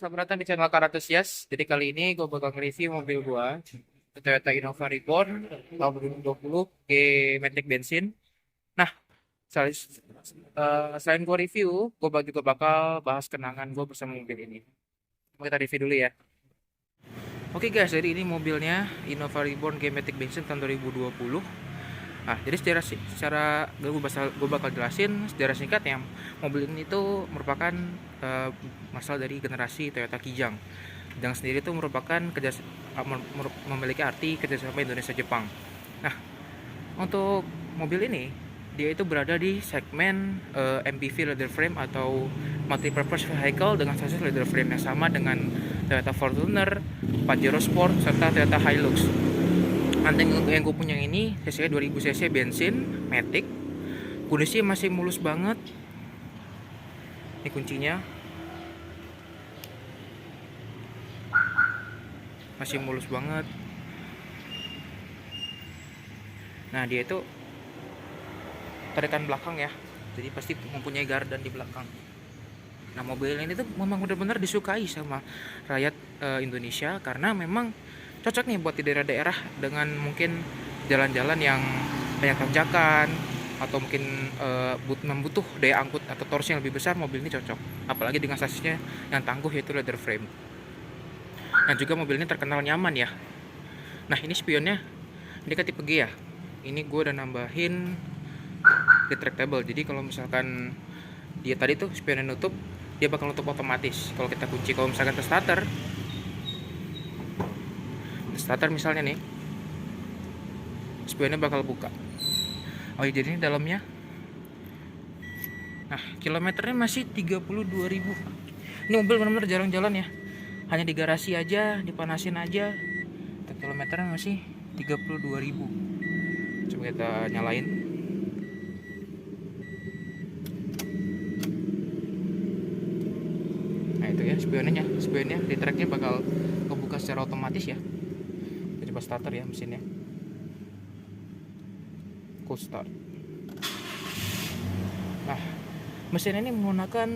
selamat datang di channel Karatusias. Jadi kali ini gue bakal nge-review mobil gue, Toyota Innova Reborn tahun 2020 ke Matic bensin. Nah, selain gue review, gue juga bakal bahas kenangan gue bersama mobil ini. Kita review dulu ya. Oke guys, jadi ini mobilnya Innova Reborn G Matic bensin tahun 2020. Nah, jadi secara gue bakal jelasin sejarah singkatnya. Mobil ini tuh merupakan masal dari generasi Toyota Kijang. Kijang sendiri itu merupakan memiliki arti kerjasama Indonesia Jepang. Nah, untuk mobil ini dia itu berada di segmen MPV leather frame atau multi-purpose vehicle dengan chassis leather frame yang sama dengan Toyota Fortuner, Pajero Sport serta Toyota Hilux. Nanti yang gue punya ini cc 2000 cc bensin Matic, kondisi masih mulus banget. Ini kuncinya masih mulus banget. Nah, dia itu tarikan belakang ya, jadi pasti mempunyai gardan di belakang. Nah, mobil ini tuh memang benar-benar disukai sama rakyat Indonesia karena memang cocok nih buat di daerah-daerah dengan mungkin jalan-jalan yang banyak tanjakan atau mungkin membutuh daya angkut atau torsi yang lebih besar. Mobil ini cocok, apalagi dengan sasisnya yang tangguh yaitu leather frame. Dan juga mobil ini terkenal nyaman ya. Nah, ini spionnya ini kan tipe G ya. Ini gue udah nambahin retractable, jadi kalau misalkan dia tadi tuh spionnya nutup, dia bakal nutup otomatis kalau kita kunci. Kalau misalkan starter misalnya nih, spionnya bakal buka. Oh iya, jadi ini dalamnya. Nah, kilometernya masih 32.000. Ini mobil benar-benar jarang jalan ya, hanya di garasi aja, dipanasin aja. Kilometernya masih 32.000. Coba kita nyalain. Nah, itu ya spionnya di tracknya bakal kebuka secara otomatis ya. Coba starter ya mesinnya, cold start. Nah, mesin ini menggunakan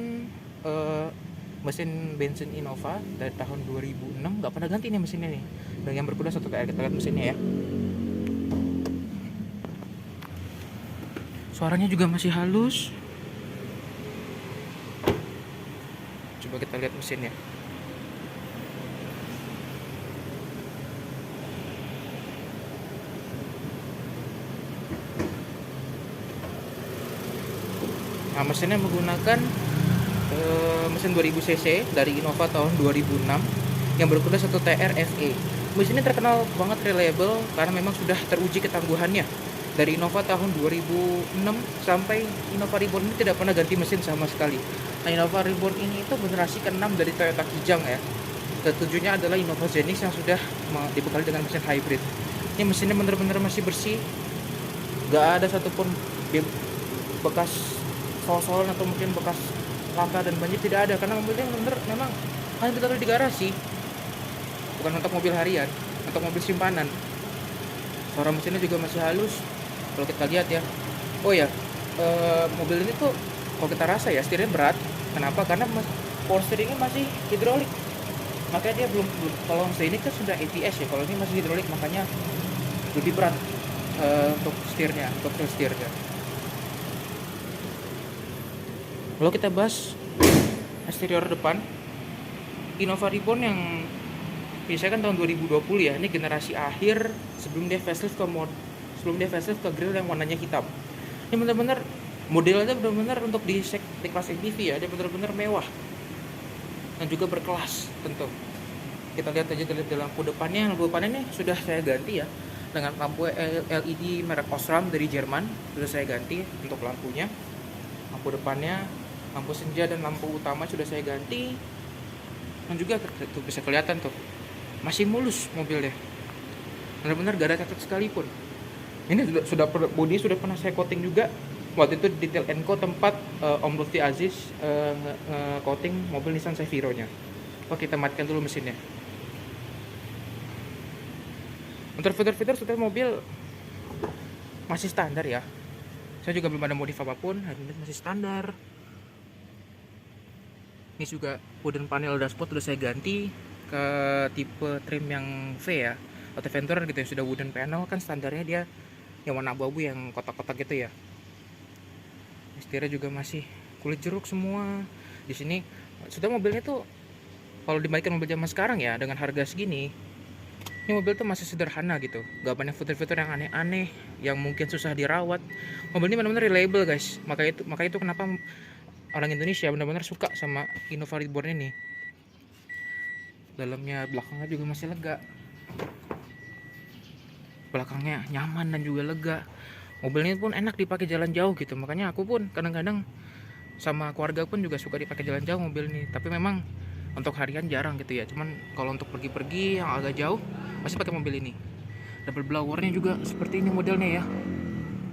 mesin bensin Innova dari tahun 2006, nggak pernah ganti nih mesinnya nih. Dan yang berkuda 1 TR, kita lihat mesinnya ya. Suaranya juga masih halus. Coba kita lihat mesinnya. Nah, mesinnya menggunakan mesin 2000 cc dari Innova tahun 2006 yang berkuda 1 TR FE. Mesin ini terkenal banget reliable karena memang sudah teruji ketangguhannya. Dari Innova tahun 2006 sampai Innova Reborn ini tidak pernah ganti mesin sama sekali. Nah, Innova Reborn ini itu generasi ke-6 dari Toyota Kijang ya. Ketujuhnya adalah Innova Zenix yang sudah dibekali dengan mesin hybrid. Ini mesinnya benar-benar masih bersih, gak ada satupun bekas sol-solan atau mungkin bekas laka dan banjir, tidak ada, karena mobilnya benar-benar memang hanya ditaruh di garasi, bukan untuk mobil harian, untuk mobil simpanan. Suara mesinnya juga masih halus kalau kita lihat ya. Oh ya, mobil ini tuh kalau kita rasa ya setirnya berat. Kenapa? Karena power steeringnya masih hidrolik, makanya dia belum kalau ini kan sudah ABS ya, kalau ini masih hidrolik makanya lebih berat untuk setirnya, untuk setirnya. Lalu kita bahas eksterior depan Innova Reborn yang biasanya kan tahun 2020 ya. Ini generasi akhir sebelum dia facelift ke grill yang warnanya hitam. Ini benar-benar modelnya benar-benar untuk di kelas MPV ya. Dia benar-benar mewah dan juga berkelas tentu. Kita lihat aja dari lampu depannya. Lampu depannya ini sudah saya ganti ya dengan lampu LED merek Osram dari Jerman. Sudah saya ganti untuk lampunya. Lampu depannya, lampu senja dan lampu utama sudah saya ganti. Dan juga tuh bisa kelihatan tuh masih mulus mobilnya, benar-benar gak ada cacat sekalipun. Ini sudah bodi sudah pernah saya coating juga waktu itu detail Enco tempat Om Lutfi Aziz coating mobil Nissan Seviro nya. Oke, kita matikan dulu mesinnya. Untuk fitur-fitur setelah mobil masih standar ya. Saya juga belum ada modif apapun, masih standar. Ini juga wooden panel dashboard udah saya ganti ke tipe trim yang V ya, atau Venturer gitu ya. Sudah wooden panel, kan standarnya dia yang warna abu-abu yang kotak-kotak gitu ya. Setirnya juga masih kulit jeruk semua. Di sini sudah mobilnya tuh kalau dibandingkan mobil zaman sekarang ya, dengan harga segini, ini mobil tuh masih sederhana gitu, gak banyak fitur-fitur yang aneh-aneh yang mungkin susah dirawat. Mobil ini benar-benar reliable guys, makanya itu kenapa orang Indonesia benar-benar suka sama Innova Reborn ini. Dalamnya, belakangnya juga masih lega, belakangnya nyaman dan juga lega. Mobil ini pun enak dipakai jalan jauh gitu, makanya aku pun kadang-kadang sama keluarga pun juga suka dipakai jalan jauh mobil ini. Tapi memang untuk harian jarang gitu ya, cuman kalau untuk pergi-pergi yang agak jauh pasti pakai mobil ini. Double blowernya juga seperti ini modelnya ya,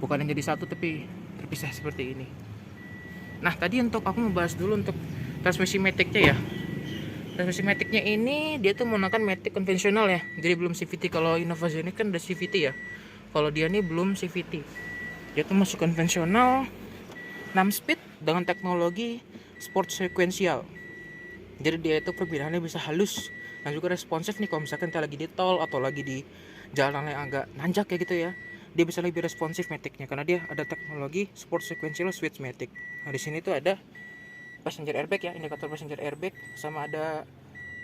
bukan yang jadi satu tapi terpisah seperti ini. Nah tadi untuk aku membahas dulu untuk transmisi maticnya ya. Transmisi maticnya ini dia tuh menggunakan matic konvensional ya, jadi belum CVT. Kalau Innova ini kan udah CVT ya, kalau dia ini belum CVT. Dia tuh masih konvensional 6 speed dengan teknologi sport sequential. Jadi dia itu perpindahannya bisa halus dan juga responsif nih kalau misalkan kita lagi di tol atau lagi di jalan yang agak nanjak kayak gitu ya. Dia bisa lebih responsif maticnya karena dia ada teknologi sport sequential switch matic. Nah di sini tuh ada passenger airbag ya, indikator passenger airbag, sama ada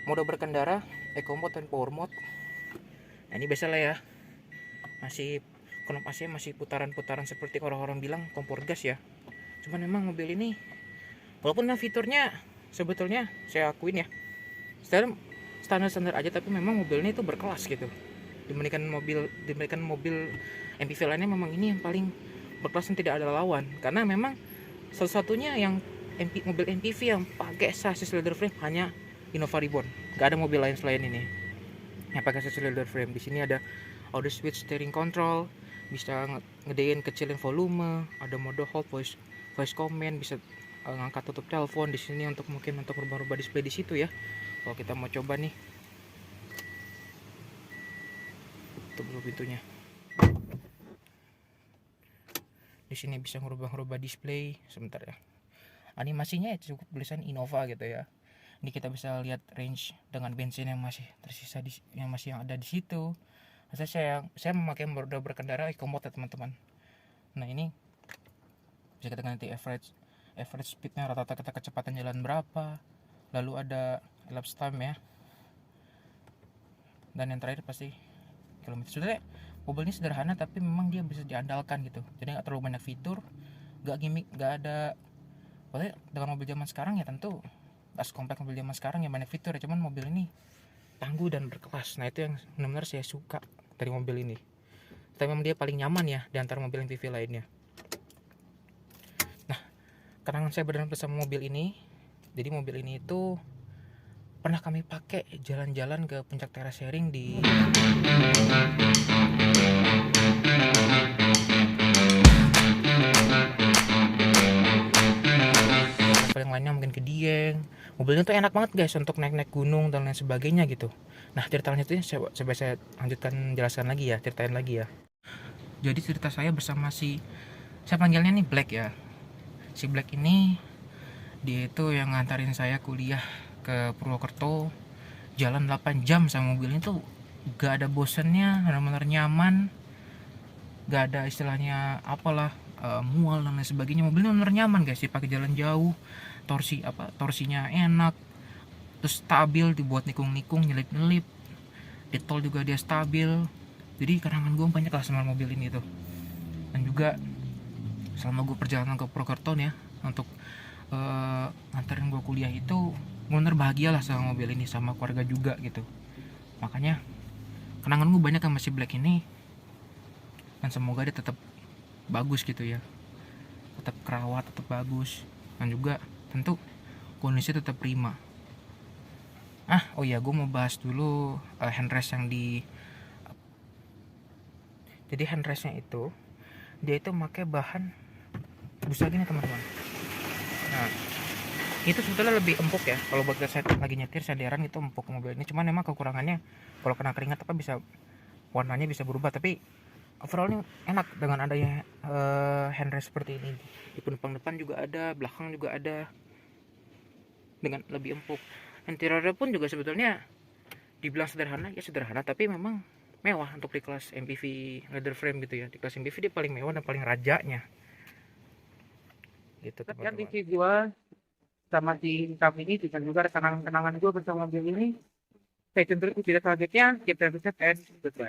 mode berkendara, eco mode dan power mode. Nah ini biasa lah ya, masih knob AC masih putaran-putaran seperti orang-orang bilang kompor gas ya. Cuman memang mobil ini walaupun fiturnya sebetulnya saya akuin ya standar aja, tapi memang mobil ini tuh berkelas gitu dibandingkan mobil MPV lainnya. Memang ini yang paling berkelas dan tidak ada lawan, karena memang salah satunya yang mobil MPV yang pakai chassis leather frame hanya Innova Reborn. Gak ada mobil lain selain ini yang pakai chassis leather frame. Di sini ada audio switch steering control, bisa ngedein kecilin volume, ada mode hold, voice command, bisa ngangkat tutup telepon. Di sini untuk mungkin untuk rubah-rubah display di situ ya. Kalau kita mau coba nih, tutup dulu pintunya. Di sini bisa ngerubah-rubah display. Sebentar ya. Animasinya ya cukup tulisan Innova gitu ya. Ini kita bisa lihat range dengan bensin yang masih tersisa yang ada di situ. Saya memakai mode berkendara eco mode ya teman-teman. Nah ini bisa kita ganti average speednya, rata-rata kita kecepatan jalan berapa, lalu ada elapsed time ya, dan yang terakhir pasti kilometer. Sebenarnya mobil ini sederhana tapi memang dia bisa diandalkan gitu, jadi nggak terlalu banyak fitur, nggak gimmick, nggak ada. Pokoknya dengan mobil zaman sekarang ya tentu gak sekompleks mobil zaman sekarang yang banyak fitur ya, cuman mobil ini tangguh dan berkelas. Nah itu yang benar-benar saya suka dari mobil ini. Tapi memang dia paling nyaman ya di antara mobil MPV lainnya. Kenangan saya berdalam bersama mobil ini, jadi mobil ini itu pernah kami pakai jalan-jalan ke puncak terasering di yang lainnya, mungkin ke Dieng. Mobilnya tuh enak banget guys untuk naik-naik gunung dan lain sebagainya gitu. Nah cerita lanjutnya saya lanjutkan, jelaskan lagi ya, ceritain lagi ya. Jadi cerita saya bersama saya panggilnya nih Black ya. Si Black ini dia itu yang ngantarin saya kuliah ke Purwokerto, jalan 8 jam sama mobilnya tuh gak ada bosennya, benar-benar nyaman, gak ada istilahnya apalah mual dan lain sebagainya. Mobilnya benar nyaman guys, dipakai jalan jauh, torsinya enak, terus stabil, dibuat nikung-nikung, nyelip-nyelip, di tol juga dia stabil. Jadi kenangan gue banyak lah sama mobil ini tuh. Dan juga selama gue perjalanan ke Purwokerto ya untuk nganterin gue kuliah itu, bener bahagia lah sama mobil ini, sama keluarga juga gitu. Makanya kenangan gue banyak sama si Black ini, dan semoga dia tetap bagus gitu ya, tetap kerawat, tetap bagus, dan juga tentu kondisi tetap prima. Oh iya, gue mau bahas dulu handrest yang jadi handrestnya itu dia itu pakai bahan busa gini teman-teman. Nah itu sebetulnya lebih empuk ya, kalau buat saya lagi nyetir sadaran itu empuk mobil ini. Cuman memang kekurangannya kalau kena keringat bisa warnanya bisa berubah, tapi overallnya enak dengan adanya handrest seperti ini. Di penumpang depan juga ada, belakang juga ada. dengan lebih empuk. Interiornya pun juga sebetulnya dibilang sederhana ya sederhana, tapi memang mewah untuk di kelas MPV leather frame gitu ya. Di kelas MPV dia paling mewah dan paling rajanya gitu Sekian teman-teman. review gue sama si Kam ini, dan juga kenangan-kenangan gue bersama mobil ini. Stay tune terus di video selanjutnya. Keep safe and goodbye.